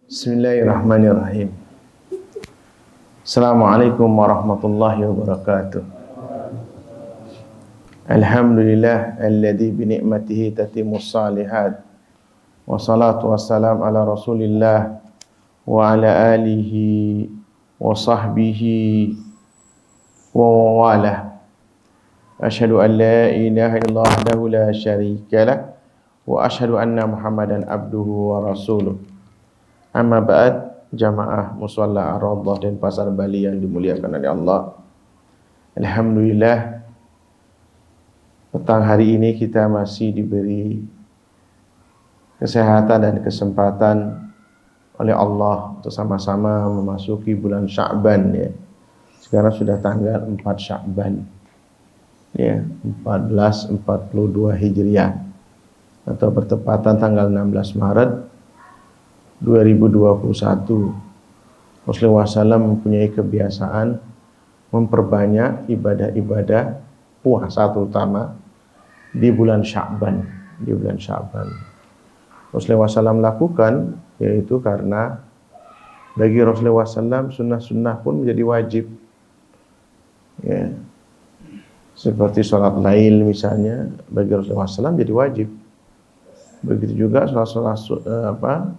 Bismillahirrahmanirrahim. Assalamualaikum warahmatullahi wabarakatuh. Alhamdulillah alladzi bi ni'matihi tatimmus shalihat. Wassalatu wassalam ala Rasulillah wa ala alihi wa sahbihi wa walah. Asyhadu an la ilaha illallah wahdahu la syarika lah wa asyhadu anna Muhammadan abduhu wa rasuluh. Amma ba'd, jamaah musalla Ar-Raudhah dan Pasar Bali yang dimuliakan oleh Allah. Alhamdulillah, petang hari ini kita masih diberi kesehatan dan kesempatan oleh Allah untuk sama-sama memasuki bulan Sya'ban ya. Sekarang sudah tanggal 4 Sya'ban ya, 1442 Hijriah atau bertepatan tanggal 16 Maret 2021. Rasulullah SAW mempunyai kebiasaan memperbanyak ibadah-ibadah puasa terutama di bulan Sya'ban. Rasulullah SAW lakukan yaitu karena bagi Rasulullah SAW sunnah-sunnah pun menjadi wajib. Ya. Seperti sholat lail misalnya bagi Rasulullah SAW jadi wajib. Begitu juga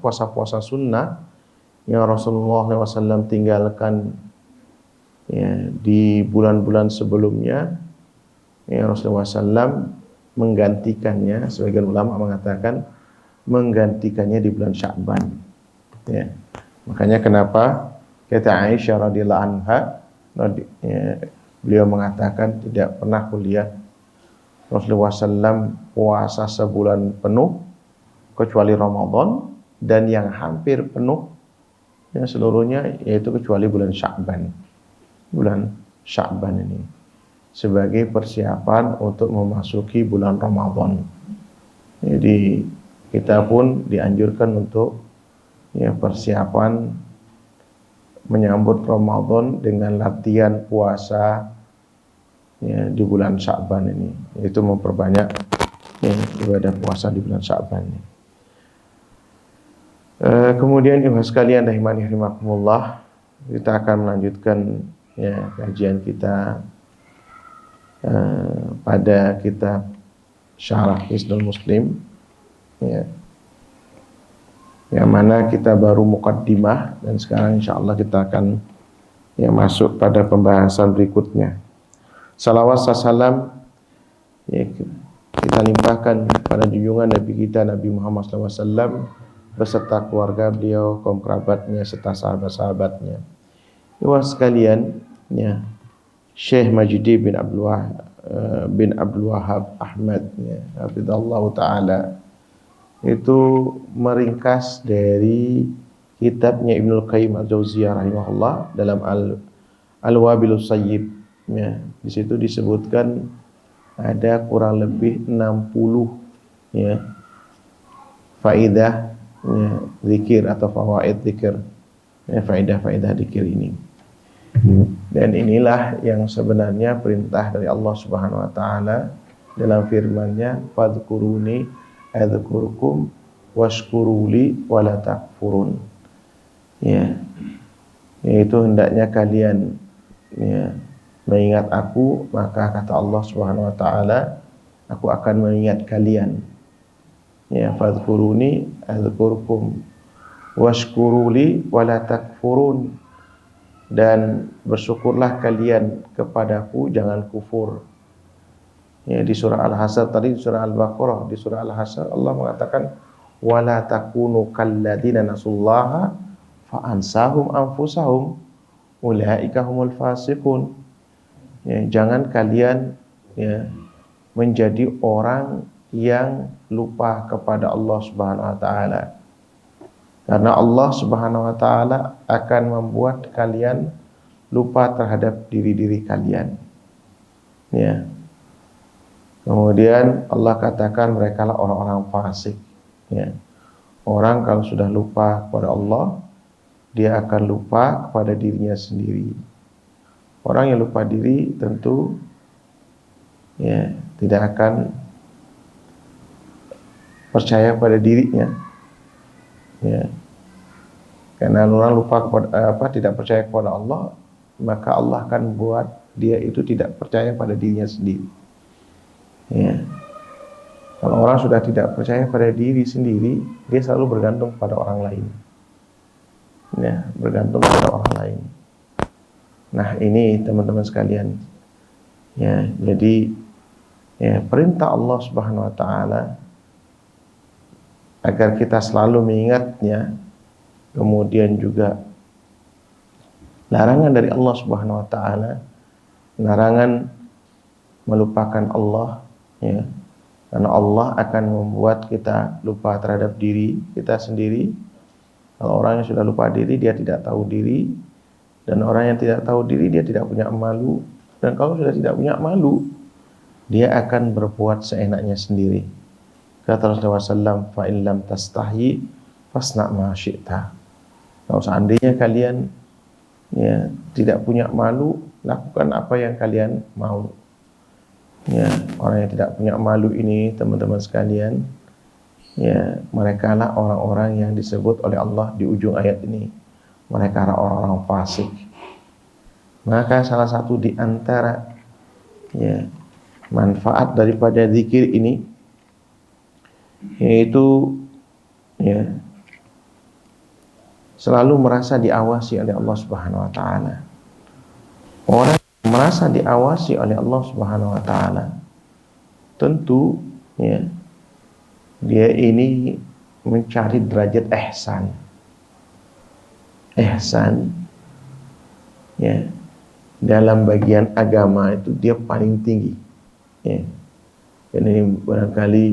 puasa-puasa sunnah yang Rasulullah SAW tinggalkan ya, di bulan-bulan sebelumnya, ya, Rasulullah SAW menggantikannya. Sebagian ulama mengatakan menggantikannya di bulan Sya'ban. Ya. Makanya kenapa kata Aisyah radhiyallahu anha, beliau mengatakan tidak pernah kulihat Rasulullah SAW puasa sebulan penuh kecuali Ramadan, dan yang hampir penuh ya seluruhnya yaitu kecuali bulan Sya'ban. Bulan Sya'ban ini sebagai persiapan untuk memasuki bulan Ramadan. Jadi kita pun dianjurkan untuk ya persiapan menyambut Ramadan dengan latihan puasa ya di bulan Sya'ban ini, yaitu memperbanyak ya, ibadah puasa di bulan Sya'ban ini. Kemudian ibu sekalian rahimani rahimakumullah, kita akan melanjutkan ya kajian kita pada kitab Syarah Hisnul Muslim ya, yang mana kita baru muqaddimah, dan sekarang insyaallah kita akan ya masuk pada pembahasan berikutnya. Salawat salam ya, kita limpahkan pada junjungan Nabi kita Nabi Muhammad SAW beserta keluarga beliau, kaum kerabatnya serta sahabat-sahabatnya. Ibu sekalian, ya, Syekh Majdi bin Abdul Wahab Ahmad ya, hafizallahu taala, itu meringkas dari kitabnya Ibnul Qayyim Al-Jauziyah rahimahullah dalam Al-Wabilus Sayyib ya. Di situ disebutkan ada kurang lebih 60 ya faidah ya, zikir atau fawaid zikir ya, faidah-faidah zikir ini. Dan inilah yang sebenarnya perintah dari Allah Subhanahu wa taala dalam firman-Nya, fadhkuruni adzkurukum washkuruli wala takfurun. Ya. Yaitu hendaknya kalian ya mengingat aku, maka kata Allah Subhanahu wa taala, aku akan mengingat kalian. Ya, fadhkuruni adzkurukum washkuruli wala takfurun, dan bersyukurlah kalian kepadaku, jangan kufur. Ya, di surah Al-Hasr tadi, di surah Al-Baqarah, di surah Al-Hasr Allah mengatakan wala takunu kalladzina nasullaha fa ansahum anfusahum ulaika humul fasiqun. Ya, jangan kalian ya menjadi orang yang lupa kepada Allah Subhanahu wa taala. Karena Allah Subhanahu wa taala akan membuat kalian lupa terhadap diri-diri kalian. Ya. Kemudian Allah katakan mereka lah orang-orang fasik. Ya. Orang kalau sudah lupa kepada Allah, dia akan lupa kepada dirinya sendiri. Orang yang lupa diri tentu ya tidak akan percaya pada dirinya. Ya. Karena orang lupa kepada tidak percaya kepada Allah, maka Allah akan buat dia itu tidak percaya pada dirinya sendiri. Ya. Kalau orang sudah tidak percaya pada diri sendiri, dia selalu bergantung pada orang lain. Ya, bergantung pada orang lain. Nah, ini teman-teman sekalian. Ya, jadi ya, perintah Allah Subhanahu wa taala agar kita selalu mengingatnya, kemudian juga larangan dari Allah Subhanahu wa taala, larangan melupakan Allah, ya. Karena Allah akan membuat kita lupa terhadap diri kita sendiri. Kalau orang yang sudah lupa diri, dia tidak tahu diri. Dan orang yang tidak tahu diri, dia tidak punya malu. Dan kalau sudah tidak punya malu, dia akan berbuat seenaknya sendiri. Kata Rasulullah SAW, "Fa'in lam tastahi, fasna' ma syi'ta." Kalau seandainya kalian ya tidak punya malu, lakukan apa yang kalian mau. Ya, orang yang tidak punya malu ini, teman-teman sekalian, ya, mereka lah orang-orang yang disebut oleh Allah di ujung ayat ini. Mereka adalah orang-orang fasik. Maka salah satu di antara ya, manfaat daripada zikir ini yaitu ya, selalu merasa diawasi oleh Allah Subhanahu wa taala. Orang merasa diawasi oleh Allah Subhanahu wa taala, tentu ya, dia ini mencari derajat ihsan. Ihsan ya, dalam bagian agama itu dia paling tinggi. Ya. Dan ini barangkali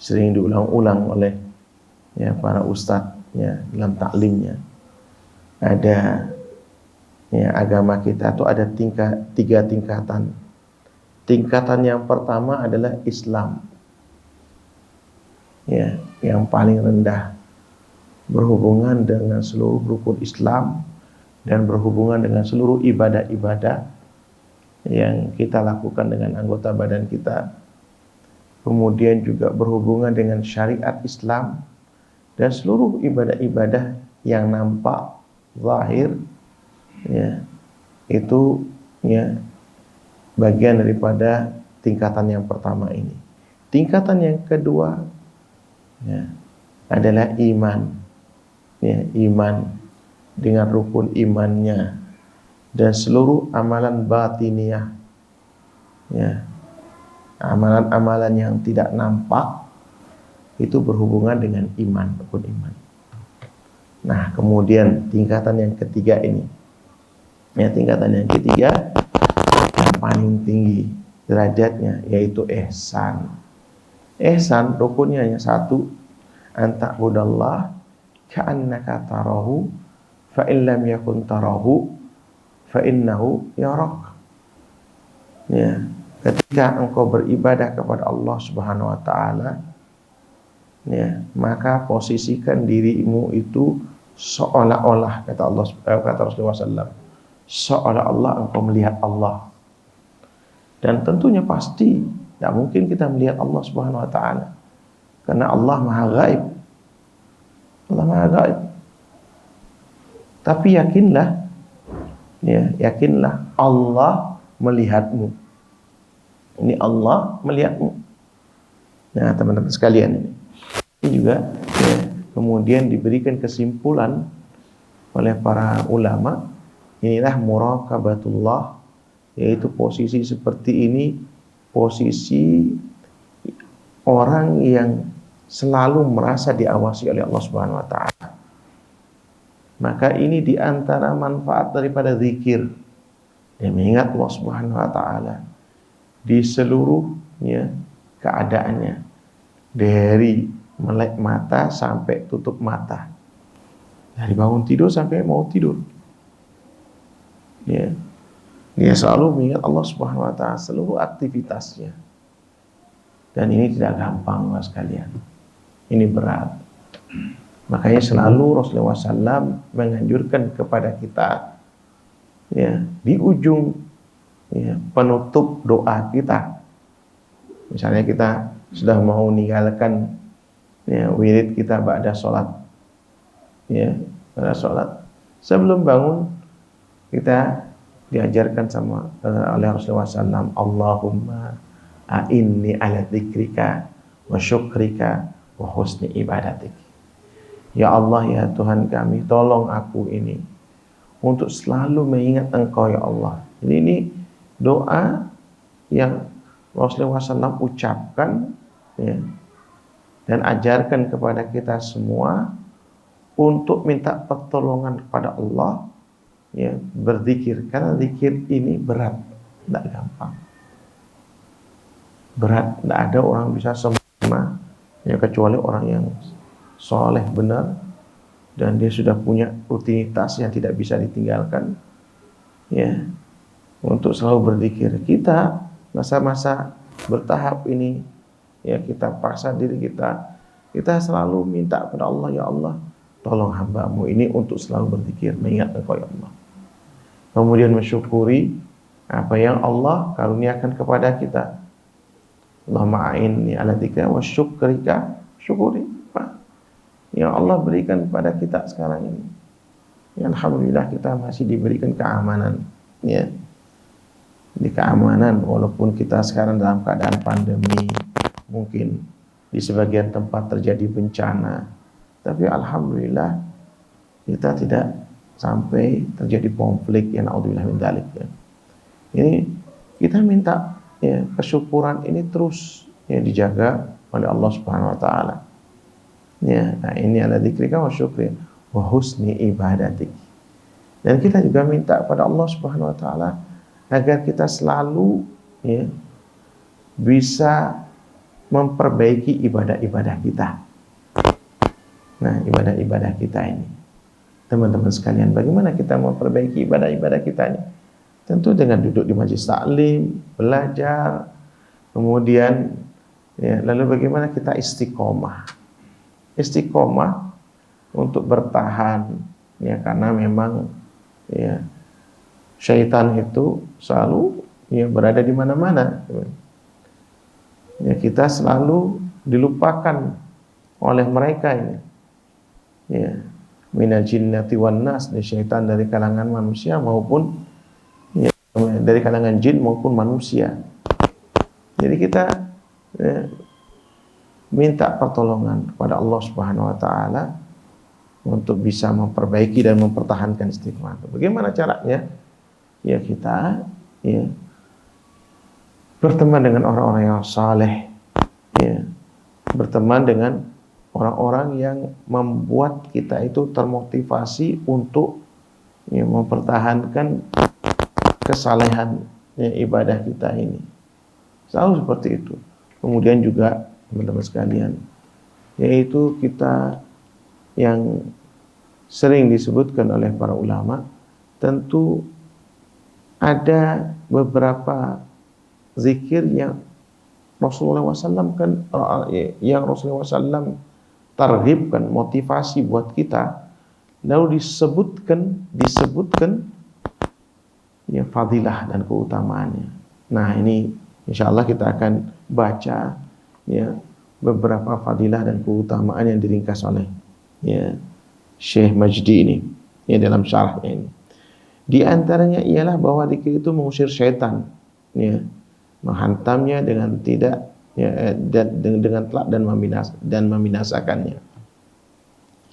sering diulang-ulang oleh ya para ustadz ya dalam taklimnya. Ada ya, agama kita itu ada tiga tingkatan. Tingkatan yang pertama adalah Islam. Ya, yang paling rendah, berhubungan dengan seluruh rukun Islam dan berhubungan dengan seluruh ibadah-ibadah yang kita lakukan dengan anggota badan kita. Kemudian juga berhubungan dengan syariat Islam dan seluruh ibadah-ibadah yang nampak, zahir, ya, itu ya bagian daripada tingkatan yang pertama ini. Tingkatan yang kedua ya, adalah iman. Ya, iman dengan rukun imannya dan seluruh amalan batiniyah. Ya, amalan-amalan yang tidak nampak itu berhubungan dengan iman, rukun iman. Nah, kemudian tingkatan yang ketiga ini. Ya, tingkatan yang ketiga yang paling tinggi derajatnya yaitu ihsan. Ihsan rukunnya hanya satu, anta'budallah ka'annaka tarahu fa in lam yakun tarahu fa innahu yarak. Ya, ketika engkau beribadah kepada Allah Subhanahu wa taala, ya, maka posisikan dirimu itu seolah-olah, kata Allah, kata Rasulullah SAW, seolah-olah engkau melihat Allah. Dan tentunya pasti tidak mungkin kita melihat Allah Subhanahu wa taala, karena Allah Maha Gaib. Allah Maha Gaib. Tapi yakinlah, ya, yakinlah Allah melihatmu. Ini Allah melihatmu. Nah, teman-teman sekalian, ini juga ya, kemudian diberikan kesimpulan oleh para ulama, inilah muraqabatullah, yaitu posisi seperti ini, posisi orang yang selalu merasa diawasi oleh Allah Subhanahu wa taala. Maka ini diantara manfaat daripada zikir, yang mengingat Allah Subhanahu wa taala di seluruhnya keadaannya, dari melek mata sampai tutup mata, dari bangun tidur sampai mau tidur. Ya, dia selalu mengingat Allah Subhanahu wa taala seluruh aktivitasnya. Dan ini tidak gampang, Mas kalian. Ini berat. Makanya selalu Rasulullah SAW menganjurkan kepada kita, ya, di ujung ya, penutup doa kita. Misalnya kita sudah mau meninggalkan ya, wirid kita ba'da sholat, ya, pada sholat. Sebelum bangun kita diajarkan oleh Rasulullah SAW, Allahumma a'inni ala dzikrika wa syukrika wa husni ibadatik. Ya Allah, ya Tuhan kami, tolong aku ini untuk selalu mengingat Engkau, ya Allah. Jadi ini doa yang Rasulullah SAW ucapkan, ya, dan ajarkan kepada kita semua untuk minta pertolongan kepada Allah, ya, berzikir. Karena zikir ini berat, tidak gampang. Berat, tidak ada orang bisa sempurna, ya, kecuali orang yang soleh benar dan dia sudah punya rutinitas yang tidak bisa ditinggalkan, ya, untuk selalu berzikir. Kita masa-masa bertahap ini, ya, kita paksa diri kita selalu minta kepada Allah, ya Allah, tolong hamba-Mu ini untuk selalu berzikir, mengingat Engkau, ya Allah. Kemudian mensyukuri apa yang Allah karuniakan kepada kita. Allahumma a'inni ala dzikrika wa syukrika, syukuri apa yang Allah berikan kepada kita sekarang ini. Ya, alhamdulillah kita masih diberikan keamanan, ya. Di keamanan walaupun kita sekarang dalam keadaan pandemi, mungkin di sebagian tempat terjadi bencana, tapi alhamdulillah kita tidak sampai terjadi konflik, yang naudzubillah min dzalik, ya. Ini kita minta, ya, kesyukuran ini terus, ya, dijaga oleh Allah Subhanahu wa taala. Ya, nah ini ala dzikrika wa syukri wa husni ibadatik. Dan kita juga minta kepada Allah Subhanahu wa taala agar kita selalu, ya, bisa memperbaiki ibadah-ibadah kita. Nah, ibadah-ibadah kita ini, teman-teman sekalian, bagaimana kita memperbaiki ibadah-ibadah kita ini? Tentu dengan duduk di majelis taklim, belajar, kemudian, ya, lalu bagaimana kita istiqomah untuk bertahan, ya, karena memang, ya, syaitan itu selalu, ya, berada di mana-mana. Ya, kita selalu dilupakan oleh mereka ini, ya, minal jinnati wan nas, syaitan dari kalangan manusia maupun, ya, dari kalangan jin maupun manusia. Jadi kita, ya, minta pertolongan kepada Allah Subhanahu wa taala untuk bisa memperbaiki dan mempertahankan istiqomah. Bagaimana caranya? Ya, kita, ya, berteman dengan orang-orang yang saleh, ya, berteman dengan orang-orang yang membuat kita itu termotivasi untuk, ya, mempertahankan kesalehan, ya, ibadah kita ini. Selalu seperti itu. Kemudian juga teman-teman sekalian, yaitu kita yang sering disebutkan oleh para ulama, tentu ada beberapa zikir yang Rasulullah SAW targhibkan, motivasi buat kita, lalu disebutkan, ya, fadilah dan keutamaannya. Nah, ini insyaallah kita akan baca, ya, beberapa fadilah dan keutamaan yang diringkas oleh, ya, Syekh Majdi ini, ya, dalam syarahnya ini. Di antaranya ialah bahwa zikir itu mengusir syaitan, ya, menghantamnya dengan tidak, ya, dengan telak dan membinasakannya.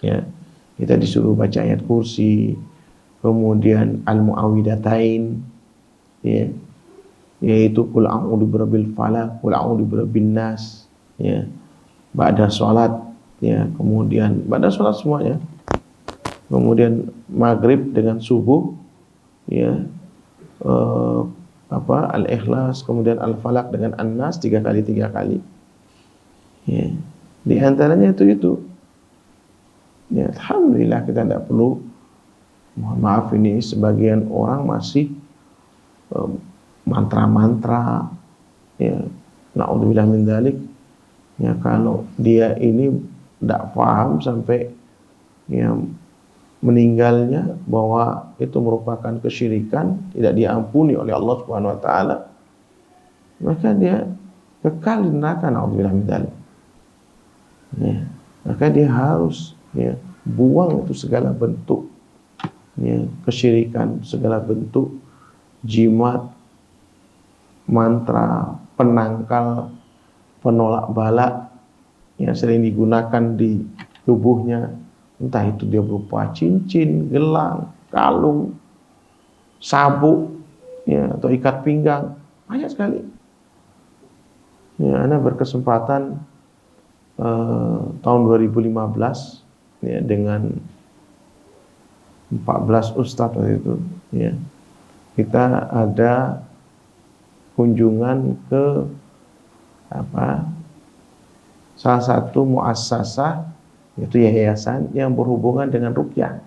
Ya, kita disuruh baca ayat kursi, kemudian al-muawwidatain, ya, yaitu qul a'udzu birabbil falaq, qul a'udzu birabbin nas, ya, ba'da salat, ya, kemudian ba'da salat semuanya. Kemudian maghrib dengan subuh, ya, al-ikhlas, kemudian al-falaq dengan an-nas 3 kali. Ya. Di antaranya itu. Ya, alhamdulillah kita tidak perlu, mohon maaf ini sebagian orang masih mantra-mantra, ya, naudzubillah min dzalik. Ya, kalau dia ini tidak paham sampai, ya, meninggalnya bahwa itu merupakan kesyirikan, tidak diampuni oleh Allah Subhanahu wa taala, maka dia kekal di neraka, naudzubillah min dzalik. Ya, maka dia harus, ya, buang itu segala bentuk kesyirikan, segala bentuk jimat, mantra, penangkal, penolak bala yang sering digunakan di tubuhnya, entah itu dia berupa cincin, gelang, kalung, sabuk, atau ikat pinggang, banyak sekali. Ana berkesempatan tahun 2015 dengan 14 ustadz waktu itu, kita ada kunjungan ke salah satu muassasah, yaitu yayasan yang berhubungan dengan ruqyah.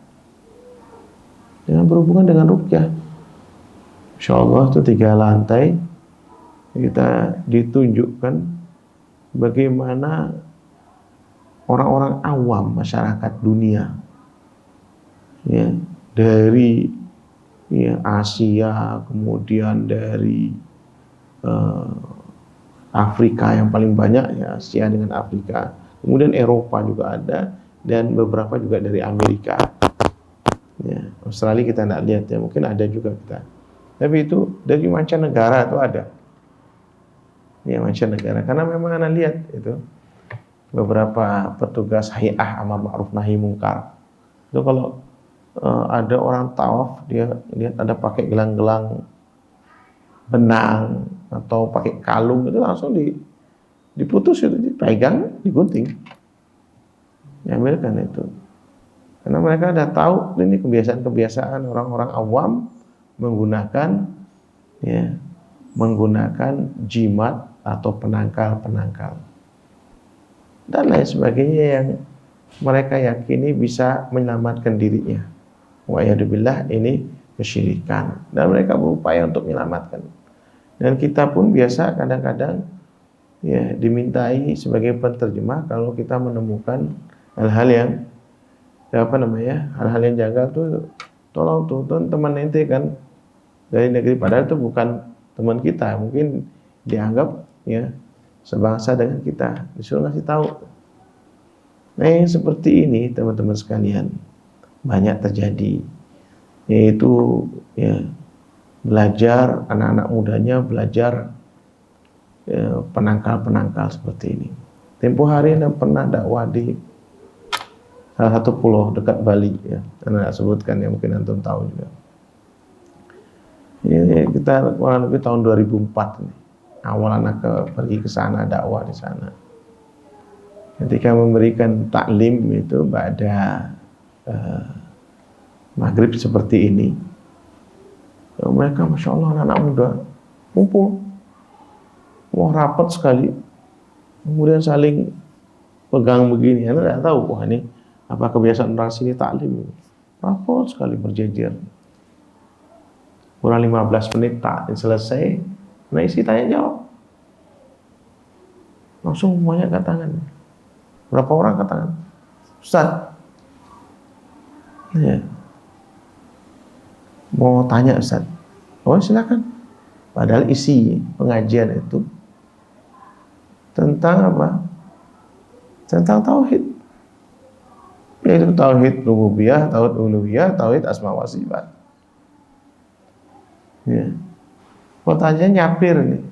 Insya Allah itu 3 lantai, kita ditunjukkan bagaimana orang-orang awam masyarakat dunia, dari Asia, kemudian dari Afrika yang paling banyak, Asia dengan Afrika, kemudian Eropa juga ada, dan beberapa juga dari Amerika. Australia kita tidak lihat, mungkin ada juga kita. Tapi itu dari mancanegara itu ada. Mancanegara, karena memang Anda lihat itu beberapa petugas hay'ah amar ma'ruf nahi mungkar. Itu kalau ada orang tawaf, dia lihat ada pakai gelang-gelang benang atau pakai kalung, itu langsung diputus, itu dipegang, digunting, diambilkan itu. Karena mereka sudah tahu ini kebiasaan-kebiasaan orang-orang awam menggunakan jimat atau penangkal dan lain sebagainya yang mereka yakini bisa menyelamatkan dirinya. Wa'iyadzubillah, ini kesyirikan, dan mereka berupaya untuk menyelamatkan. Dan kita pun biasa kadang-kadang dimintai sebagai penterjemah kalau kita menemukan hal-hal yang hal-hal yang janggal tuh, tolong tuh teman ente kan dari negeri, padahal itu bukan teman kita, mungkin dianggap sebangsa dengan kita, disuruh ngasih tahu. Nah, yang seperti ini teman-teman sekalian banyak terjadi, yaitu belajar, anak-anak mudanya belajar penangkal-penangkal seperti ini. Tempo hari Anda pernah dakwah di salah satu pulau dekat Bali, Anda sebutkan, mungkin antum tahu juga. Ini kita kurang lebih tahun 2004 nih. Awal anak pergi ke sana, dakwah di sana. Ketika memberikan taklim itu pada maghrib seperti ini, mereka masya Allah anak-anak muda kumpul, rapat sekali, kemudian saling pegang begini. Anda tidak tahu, ini apa kebiasaan orang sini taklim, rapat sekali berjejer. Kurang 15 menit taklim selesai, nah isi tanya jawab. Langsung semuanya angkat tangan. Berapa orang angkat tangan? Ustaz, mau tanya Ustaz. Oh silakan. Padahal isi pengajian itu tentang apa? Tentang tauhid. Yaitu tauhid rububiyah, tauhid uluhiyah, tauhid asma wa sifat. Pertanyaan nyapir nih.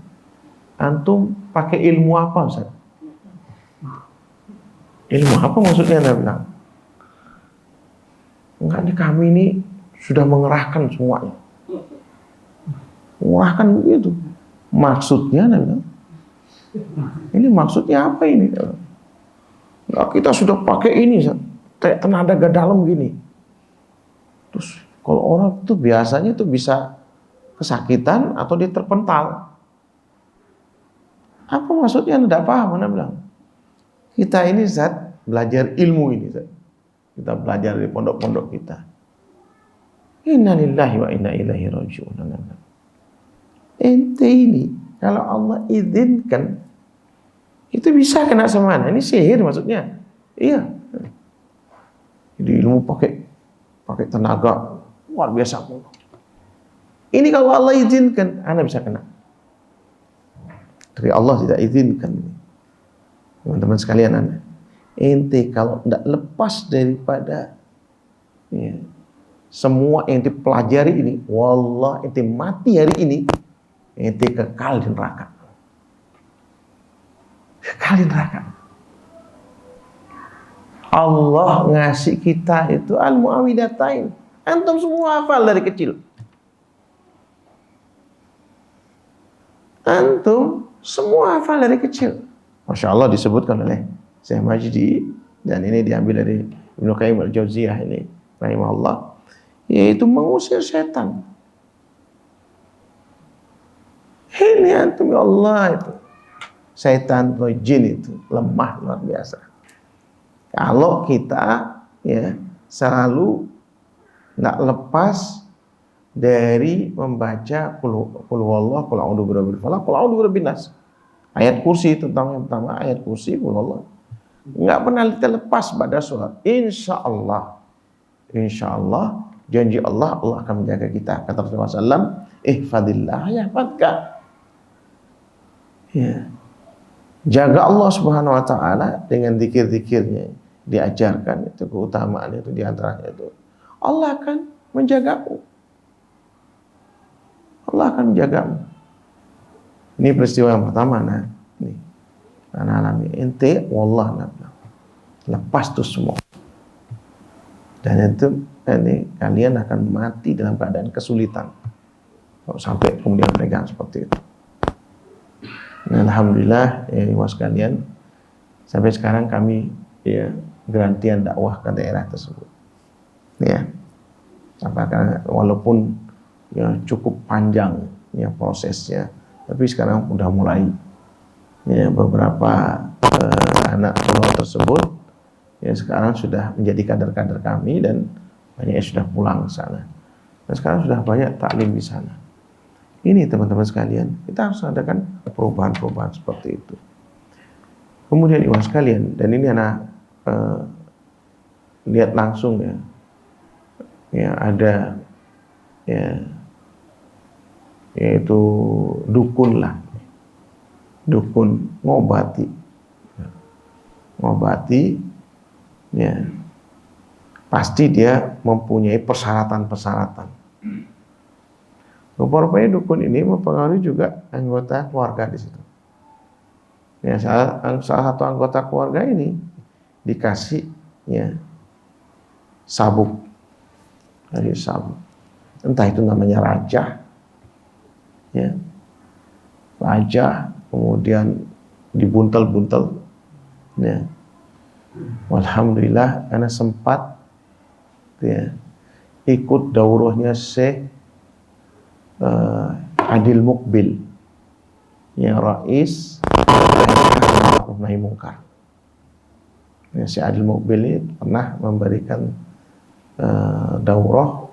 Antum pakai ilmu apa Ustaz? Ilmu apa maksudnya Anda bilang? Enggak nih, kami ini sudah mengerahkan semuanya. Mengerahkan begitu. Maksudnya Anda bilang? Ini maksudnya apa ini? Enggak, kita sudah pakai ini Ustaz. Tenaga dalam gini. Terus kalau orang itu biasanya itu bisa kesakitan atau dia terpental. Apa maksudnya Anda tidak paham? Anda bilang, kita ini Zat belajar ilmu ini Zat. Kita belajar di pondok-pondok kita. Inna lillahi wa inna ilaihi raji'un. Ente ini kalau Allah izinkan itu bisa kena sama Anda. Ini sihir maksudnya. Iya. Jadi ilmu pakai tenaga luar biasa. Ini kalau Allah izinkan, Anda bisa kena. Dari Allah tidak izinkan. Teman-teman sekalian Anda, ente kalau tidak lepas daripada ya, semua yang dipelajari ini, wallah ente mati hari ini, ente kekal di neraka. Kekal di neraka. Allah ngasih kita itu al-mu'awidatain. Antum semua hafal dari kecil. Antum semua hafal dari kecil. Masya Allah disebutkan oleh Syekh Majdi, dan ini diambil dari Ibnu Qayyim al-Jauziyah ini, rahimahullah, yaitu mengusir setan. Ini antum ya Allah itu. Setan atau jin itu lemah luar biasa. Kalau kita ya selalu tidak lepas dari membaca qul huwallahu, qul a'udzu birabbil falaq, qul a'udzu birabbin nas. Ayat kursi tentang yang pertama, ayat kursi qul huwallahu. Enggak pernah kita lepas pada sholat. Insya Allah, janji Allah akan menjaga kita. Kata Rasulullah SAW, ihfadillah yahfadka. Ya. Jaga Allah Subhanahu wa taala dengan zikir-zikirnya, diajarkan itu keutamaan itu, diantaranya itu Allah akan menjagamu. Allah akan menjagamu. Ini peristiwa yang pertama. Nah, ini karena alami ente, wallah lepas tuh semua. Dan itu ini kalian akan mati dalam keadaan kesulitan kalau sampai kemudian pegang seperti itu. Nah, alhamdulillah ya mas kalian, sampai sekarang kami ya gerantian dakwah ke daerah tersebut. Ya, apakah walaupun ya cukup panjang ya prosesnya, tapi sekarang udah mulai ya beberapa anak pulau tersebut ya sekarang sudah menjadi kader-kader kami, dan banyak yang sudah pulang ke sana. Dan sekarang sudah banyak taklim di sana. Ini teman-teman sekalian, kita harus adakan perubahan-perubahan seperti itu. Kemudian iwan sekalian, dan ini anak lihat langsung ya ada ya yaitu dukun lah, dukun ngobati ya, pasti dia mempunyai persyaratan-persyaratan. Rupanya dukun ini mempengaruhi juga anggota keluarga di situ. Ya, salah satu anggota keluarga ini dikasih ya sabuk, dari sabuk, entah itu namanya raja, ya raja, kemudian dibuntel-buntel, ya. Alhamdulillah, karena sempat ya ikut daurahnya Syekh Adil Mukbil yang Rais Nahi Mungkar. Ya, Syekh Adil Mukbil ini pernah memberikan daurah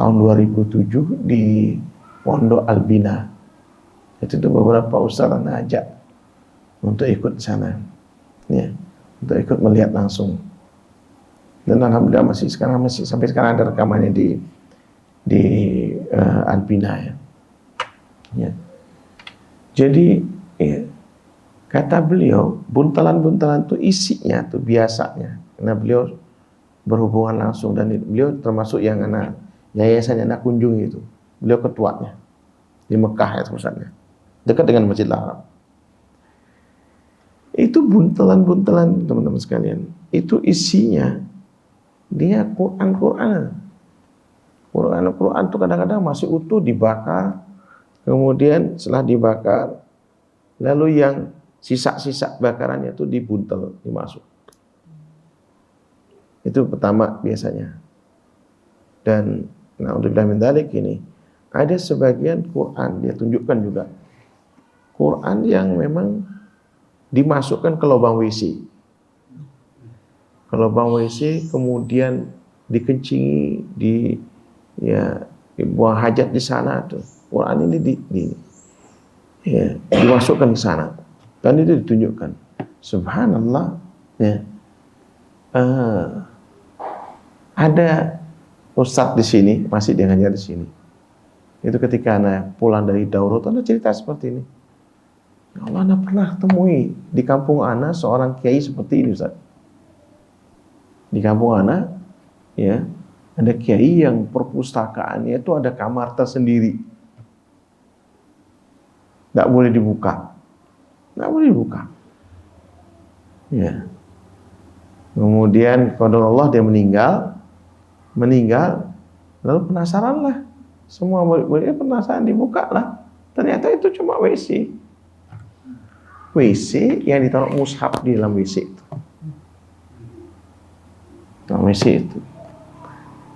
tahun 2007 di Pondok Albina. Itu beberapa ustaz ngajak untuk ikut di sana, ya, untuk ikut melihat langsung. Dan alhamdulillah masih sampai sekarang ada rekamannya di Albina ya. Ya. Jadi ya, kata beliau buntalan-buntalan itu isinya tuh biasanya, karena beliau berhubungan langsung, dan beliau termasuk yang anak yayasan anak kunjungi itu. Beliau ketuanya di Mekah ya pusatnya, dekat dengan Masjidil Haram. Itu buntalan-buntalan teman-teman sekalian, itu isinya dia Quran itu kadang-kadang masih utuh dibakar, kemudian setelah dibakar lalu yang sisa-sisa bakarannya itu dibuntel, dimasuk. Itu pertama biasanya. Dan na'udzubillah min dzalik, ini ada sebagian Quran dia tunjukkan juga Quran yang memang dimasukkan ke lubang WC. Ke lubang WC, kemudian dikencingi, dibuang hajat di sana tuh. Quran ini dimasukkan ke sana. Dan itu ditunjukkan. Subhanallah, ya. Ada ustadz di sini, masih dia ngajar di sini. Itu ketika anak pulang dari daurah, ada cerita seperti ini. Allah, anak pernah temui di kampung anak seorang kiai seperti ini, Ustaz. Di kampung anak, ya, ada kiai yang perpustakaannya itu ada kamar tersendiri, nggak boleh dibuka, nggak boleh dibuka. Ya. Kemudian qadarullah dia meninggal, lalu penasaran lah, semua murid-muridnya penasaran, dibuka lah, ternyata itu cuma WC yang ditaruh mushaf di dalam WC itu. Dalam WC itu.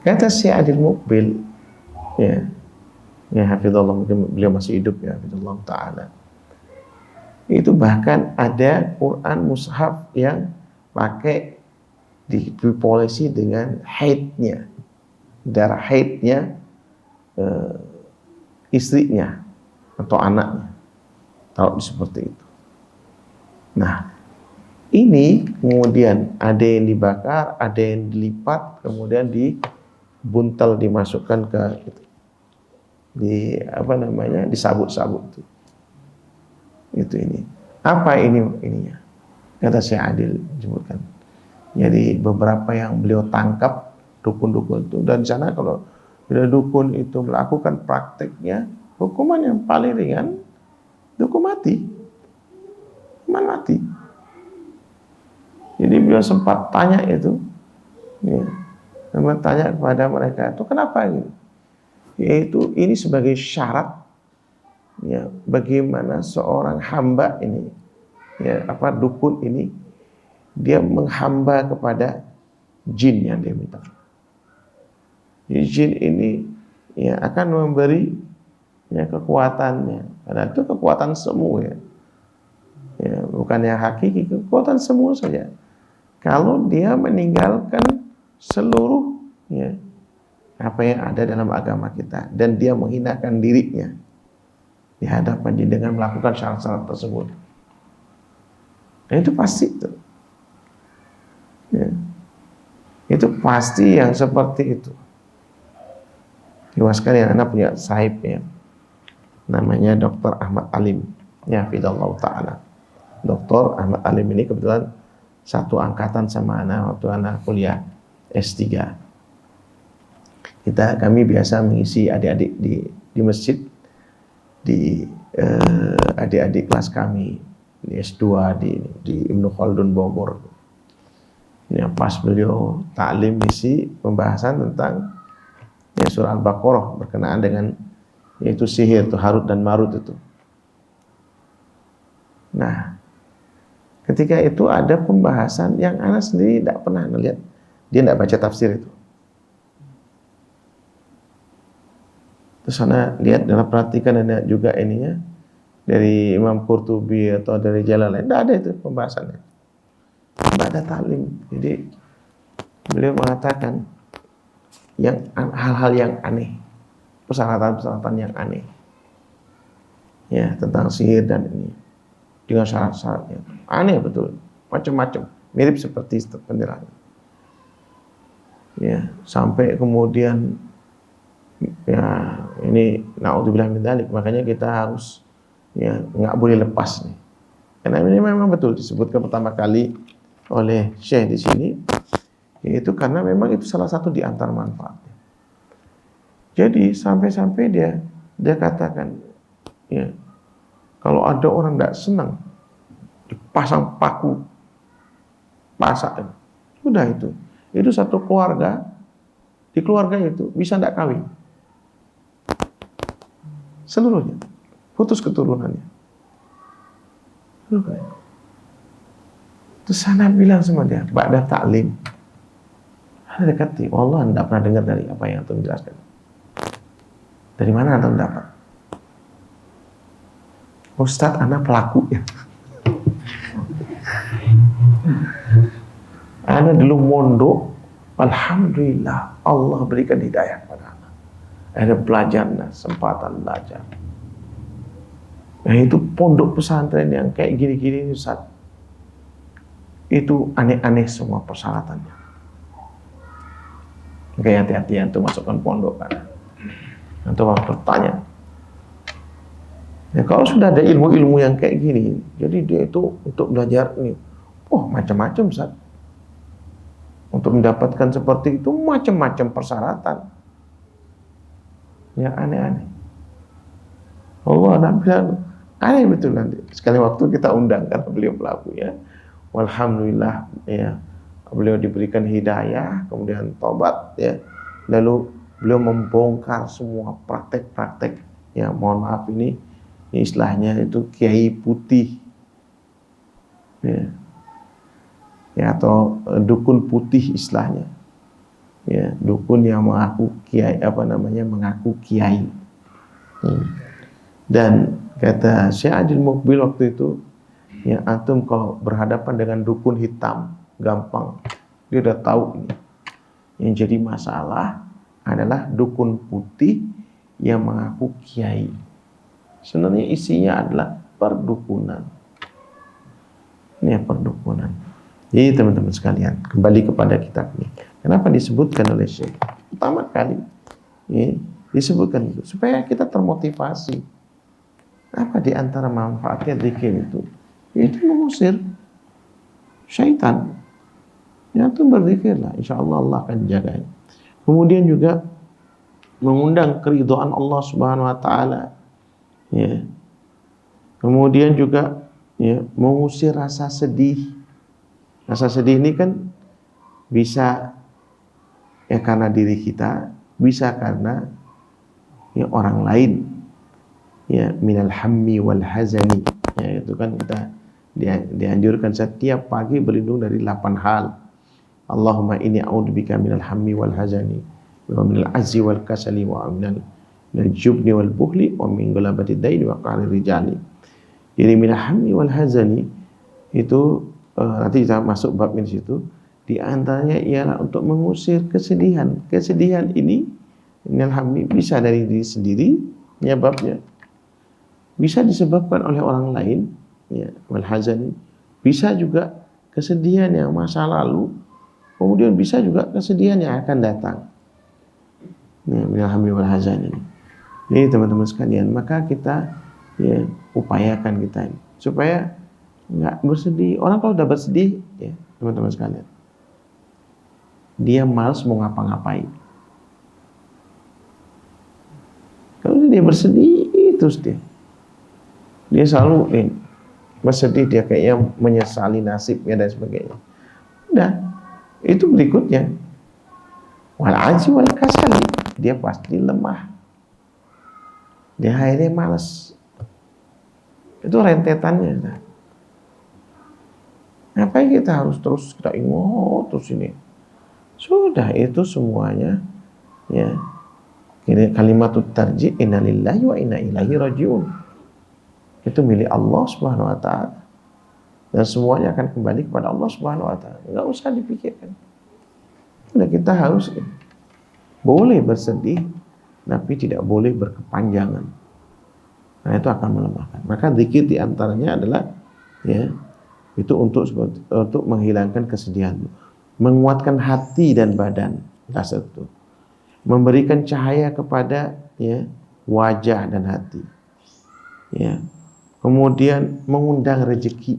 Kata Syekh Adil Muqbil, ya hafizallah, mungkin beliau masih hidup ya, hafizallah ta'ala. Itu bahkan ada Quran mushaf yang pakai dipolisi dengan haidnya, darah haidnya istrinya atau anaknya, taruh seperti itu. Nah, ini kemudian ada yang dibakar, ada yang dilipat, kemudian dibuntel, dimasukkan ke disabut-sabut itu ini. Apa ininya? Kata Syekh Adil disebutkan. Jadi beberapa yang beliau tangkap dukun-dukun itu, dan di sana kalau bila dukun itu melakukan prakteknya, hukuman yang paling ringan hukuman mati. Jadi beliau sempat tanya itu, tanya kepada mereka itu kenapa ini? Yaitu ini sebagai syarat, ya, bagaimana seorang hamba ini, dukun ini, dia menghamba kepada jin yang dia minta. Jadi jin ini akan memberi kekuatannya, karena itu kekuatan semu bukan yang hakiki, kekuatan semu saja. Kalau dia meninggalkan seluruh apa yang ada dalam agama kita, dan dia menghinakan dirinya di hadapan jin dengan melakukan syarat-syarat tersebut, nah, itu pasti itu. Itu pasti yang seperti itu. Iwas sekalian, anak punya sahib namanya Dr. Ahmad Alim, hafizallahu ta'ala. Dr. Ahmad Alim ini kebetulan satu angkatan sama anak waktu anak kuliah S3. Kami biasa mengisi adik-adik di masjid, di adik-adik kelas kami di S2 di Ibnu Khaldun Bogor. Ini pas beliau taklim isi pembahasan tentang surah Al-Baqarah berkenaan dengan yaitu sihir, itu Harut dan Marut itu. Nah, ketika itu ada pembahasan yang anak sendiri tidak pernah melihat, dia tidak baca tafsir itu. Terus anak lihat dalam perhatikan, ada juga ininya dari Imam Qurtubi atau dari Jalalain, tidak ada itu pembahasannya, tidak ada taklim. Jadi beliau mengatakan hal-hal yang aneh, persyaratan-persyaratan yang aneh, tentang sihir dan ini dengan syarat-syaratnya aneh betul, macam-macam, mirip seperti penjelasan. Sampai kemudian ini naudzubillah min dzalik, makanya kita harus nggak boleh lepas nih, karena ini memang betul disebutkan pertama kali oleh Syekh di sini, yaitu karena memang itu salah satu di antara manfaatnya. Jadi sampai-sampai dia katakan, kalau ada orang tidak senang dipasang paku pasak, sudah itu satu keluarga, di keluarga itu bisa tidak kawin seluruhnya, putus keturunannya. Terus sana bilang sama dia, ba'da taklim, ada dekati, Allah tidak pernah dengar dari apa yang antum jelaskan. Dari mana antum dapat? Ustadz, anak pelakunya. Anak dulu mondok, alhamdulillah Allah berikan hidayah kepada anak. Ada belajar, kesempatan belajar. Nah, itu pondok pesantren yang kayak gini-gini Ustaz, itu aneh-aneh semua persyaratannya. Kayak hati-hati antum masukkan pondok kan. Antum harus bertanya. Kalau sudah ada ilmu-ilmu yang kayak gini, jadi dia itu untuk belajar ini, macam-macam Ustaz. Untuk mendapatkan seperti itu macam-macam persyaratan. Ya aneh-aneh. Allah Nabi aneh betul nanti. Sekali waktu kita undang karena beliau pelaku ya. Walhamdulillah ya. Beliau diberikan hidayah, kemudian tobat ya. Lalu beliau membongkar semua praktek-praktek ya, mohon maaf ini istilahnya itu kiai putih. Ya, atau dukun putih istilahnya. Ya, dukun yang mengaku kiai mengaku kiai. Dan kata Syekh Adil Mukbil waktu itu, ya antum kalau berhadapan dengan dukun hitam gampang, dia udah tahu ini. Yang jadi masalah adalah dukun putih yang mengaku kiai. Sebenarnya isinya adalah perdukunan. Ini perdukunan. Jadi teman-teman sekalian, kembali kepada kitab ini. Kenapa disebutkan oleh Syekh? Pertama kali ya, disebutkan itu supaya kita termotivasi. Apa di antara manfaatnya zikir itu? Itu mengusir syaitan. Ya, itu berzikirlah, insyaallah Allah akan jaga. Kemudian juga mengundang keridhaan Allah Subhanahu wa taala. Ya. Kemudian juga ya, mengusir rasa sedih. Rasa sedih ini kan bisa ya karena diri kita, bisa karena ya orang lain. Ya, minal hammi wal hazani. Ya, itu kan kita dianjurkan setiap pagi berlindung dari 8 hal. Allahumma inni a'udzubika minal hammi wal hazani wa minal azzi wal kasali wa minal jubni wal bukhli wa min ghalabati daini wa qahri rijali. Jadi minal hammi wal hazani itu nanti kita masuk bab di situ. Di antaranya ialah untuk mengusir kesedihan. Kesedihan ini minal hammi bisa dari diri sendiri, penyebabnya bisa disebabkan oleh orang lain, ya, wal hazani. Bisa juga kesedihan yang masa lalu, kemudian bisa juga kesedihan yang akan datang. Ya, minal hammi wal hazani. Jadi teman-teman sekalian, maka kita ya upayakan kita ini supaya nggak bersedih. Orang kalau udah bersedih, ya teman-teman sekalian, dia malas mau ngapa-ngapain. Kalau dia bersedih terus dia selalu bersedih, dia kayaknya menyesali nasibnya dan sebagainya. Udah, itu berikutnya. Wal ajzi wal kasali, dia pasti lemah. Dia akhirnya malas. Itu rentetannya. Ngapain kita harus terus kita ingat terus ini? Sudah, itu semuanya ya. Kalimatut tarji' inna lillahi wa inna ilaihi raji'un. Itu milik Allah Subhanahu wa taala. Dan semuanya akan kembali kepada Allah Subhanahu wa taala. Enggak usah dipikirkan. Nah, kita harus boleh bersedih tapi tidak boleh berkepanjangan. Nah, itu akan melemahkan. Maka zikir di antaranya adalah ya itu untuk menghilangkan kesedihan, menguatkan hati dan badan, rasa itu, memberikan cahaya kepada ya wajah dan hati, ya, kemudian mengundang rezeki.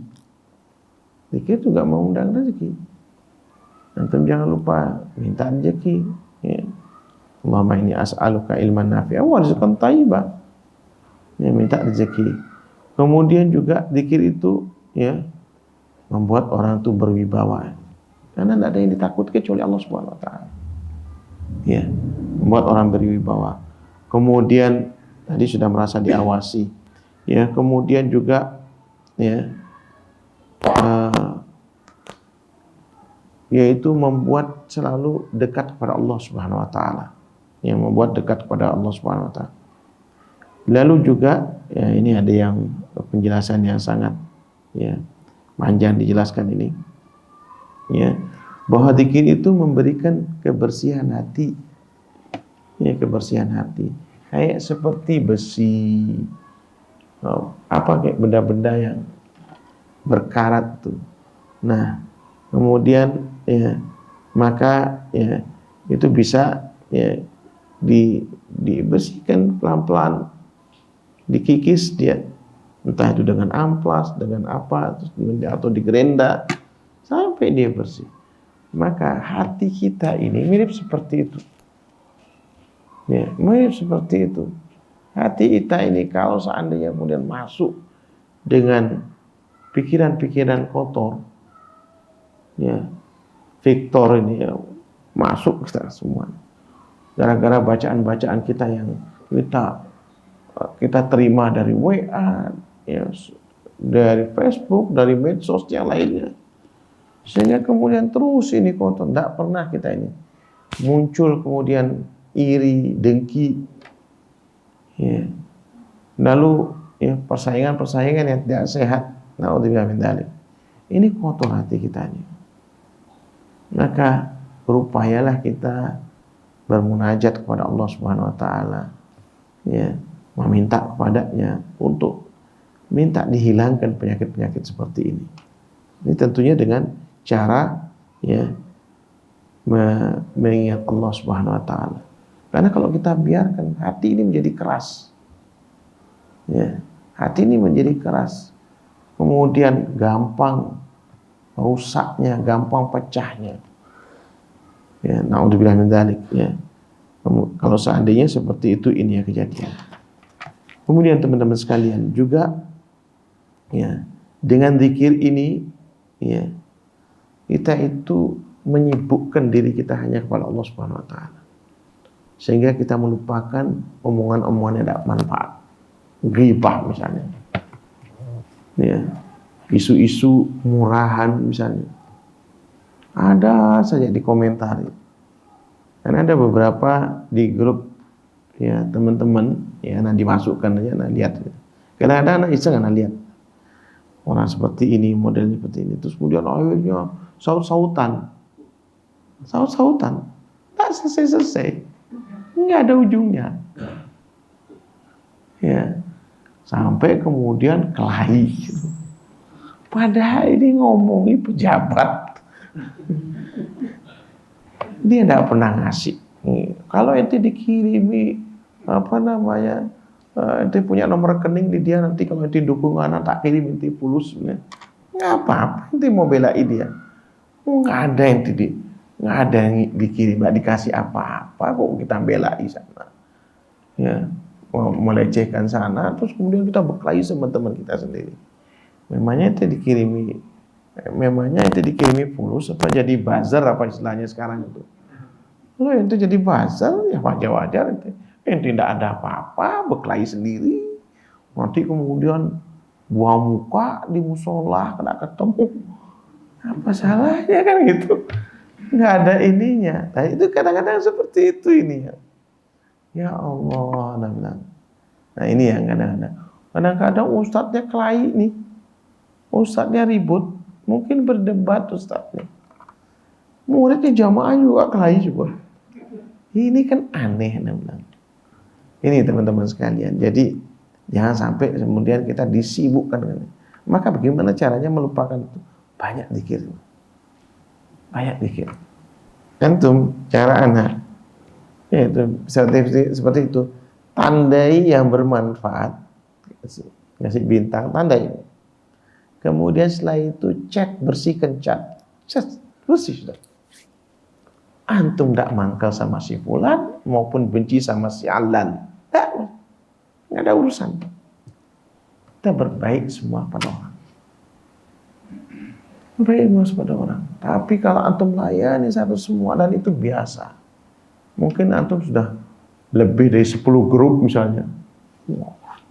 Zikir juga mengundang rezeki. Antum jangan lupa minta rezeki. Ya. Allahumma inni as'aluka ilman nafi'an wa rizqan thayyiban. Ya, minta rezeki. Kemudian juga zikir itu ya membuat orang itu berwibawa. Karena tidak ada yang ditakut kecuali Allah Subhanahu wa taala. Ya, membuat orang berwibawa. Kemudian tadi sudah merasa diawasi. Ya, kemudian juga ya yaitu membuat selalu dekat kepada Allah Subhanahu wa taala. Yang membuat dekat kepada Allah Subhanahu wa taala. Lalu juga ya ini ada yang penjelasan yang sangat ya panjang dijelaskan ini. Ya, bahwa zikir itu memberikan kebersihan hati. Ya, kebersihan hati. Kayak seperti besi. Kayak benda-benda yang berkarat tuh. Nah, kemudian ya maka ya itu bisa ya dibersihkan pelan-pelan, dikikis dia, entah itu dengan amplas, dengan apa, atau digerenda sampai dia bersih. Maka hati kita ini mirip seperti itu. Ya, mirip seperti itu. Hati kita ini kalau seandainya kemudian masuk dengan pikiran-pikiran kotor, ya, Victor ini ya, masuk kita semua. Gara-gara bacaan-bacaan kita yang kita terima dari WA, ya, dari Facebook, dari medsos yang lainnya, sehingga kemudian terus ini kotor. Tidak pernah kita ini muncul kemudian iri, dengki, ya. Lalu ya, persaingan yang tidak sehat. Naudzubillah min dzalik. Ini kotor hati kita ini. Maka berupayalah kita bermunajat kepada Allah Subhanahu wa taala, ya, meminta kepadanya untuk minta dihilangkan penyakit-penyakit seperti ini. Ini tentunya dengan cara ya mengingat Allah Subhanahu wa taala. Karena kalau kita biarkan hati ini menjadi keras, ya, hati ini menjadi keras, kemudian gampang rusaknya, gampang pecahnya. Ya, naudzubillah min dzalik, ya. Kalau seandainya seperti itu ini ya kejadian. Kemudian teman-teman sekalian juga, ya, dengan zikir ini, ya, kita itu menyibukkan diri kita hanya kepada Allah Subhanahu wa taala. Sehingga kita melupakan omongan-omongan yang tidak manfaat. Ghibah misalnya. Ya, isu-isu murahan misalnya. Ada saja dikomentari. Karena ada beberapa di grup ya teman-teman ya, nah dimasukkan aja, nah lihat. Kadang-kadang anak iseng anak lihat orang seperti ini, modelnya seperti ini, terus kemudian akhirnya saut-sautan, tak selesai, nggak ada ujungnya, ya, sampai kemudian kelahi. Padahal ini ngomongi pejabat, dia tidak pernah ngasih. Kalau ente dikirimi ente punya nomor rekening di dia, nanti kalau ente dukung anak tak kirim ente pulus, nggak apa-apa, ente mau belain dia, nggak ada nggak ada yang dikirim, nggak dikasih apa-apa kok kita belai sana, ya, melecehkan sana, terus kemudian kita berkelahi sama teman kita sendiri. Memangnya ente dikirimi pulus apa jadi buzzer apa istilahnya sekarang itu? Kalau ente jadi buzzer ya wajar-wajar ente tidak ada apa-apa, berkelahi sendiri. Nanti kemudian buang muka di musola kena ketemu. Apa salahnya kan gitu? Nggak ada ininya. Nah, itu kadang-kadang seperti itu ini ya. Ya Allah, nah ini yang kadang-kadang ustadznya kelahi nih. Ustadznya ribut, mungkin berdebat ustadznya. Muridnya jamaah juga kelahi juga. Ini kan aneh namanya. Ini teman-teman sekalian. Jadi jangan sampai kemudian kita disibukkan dengan ini. Maka bagaimana caranya melupakan itu? Banyak zikir. Banyak zikir. Tentu cara anak itu seperti itu. Tandai yang bermanfaat. Kasih bintang, tandai. Kemudian setelah itu bersihkan chat. Bersih sudah. Antum tidak mangkal sama si fulan maupun benci sama si alan. Nggak ada urusan. Kita berbaik semua pada orang. Berbaik semua pada orang. Tapi kalau antum layani satu semua dan itu biasa. Mungkin antum sudah lebih dari 10 grup misalnya.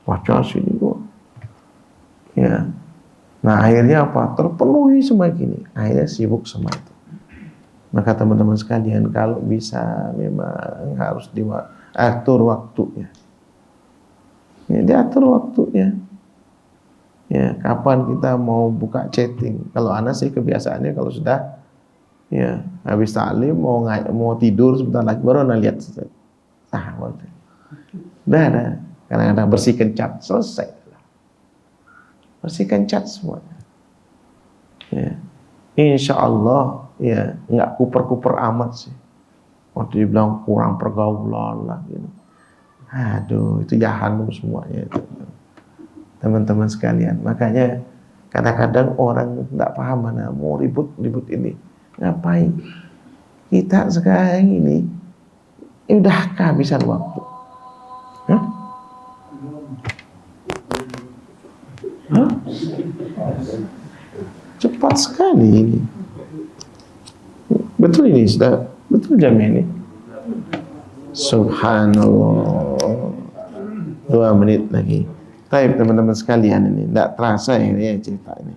Baca sini gua. Ya. Nah akhirnya apa? Terpenuhi semua gini. Akhirnya sibuk sama itu. Maka teman-teman sekalian kalau bisa memang harus diatur waktunya. Ya, diatur waktunya. Ya, kapan kita mau buka chatting? Kalau anak sih kebiasaannya kalau sudah ya habis taklim mau tidur sebentar lagi baru anak lihat. Udah ada. Kadang-kadang bersihkan chat selesai. Bersihkan chat semuanya. Ya. Insya Allah ya nggak kuper-kuper amat sih. Waktu dibilang kurang pergaulan lah gitu. Aduh itu jahanam semuanya itu. Teman-teman sekalian. Makanya kadang-kadang orang nggak paham mana mau ribut ini. Ngapain? Kita sekarang ini udah kehabisan waktu. Hah? Hah? Cepat sekali ini. Betul ini, sudah betul jam ini. Subhanallah. 2 menit lagi. Baik teman-teman sekalian, ini tidak terasa ya cerita ini.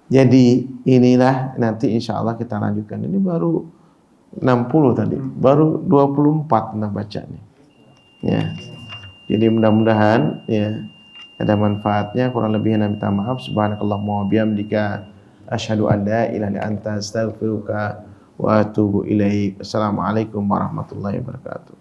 Jadi inilah nanti insya Allah kita lanjutkan. Ini baru 60 tadi, baru 24 kita baca nih. Ya. Jadi mudah-mudahan ya ada manfaatnya. Kurang lebihnya minta maaf. Subhanakallahumma wa bihamdika asyhadu an la ilaha illa anta astaghfiruka wa atubu ilaik. Assalamualaikum warahmatullahi wabarakatuh.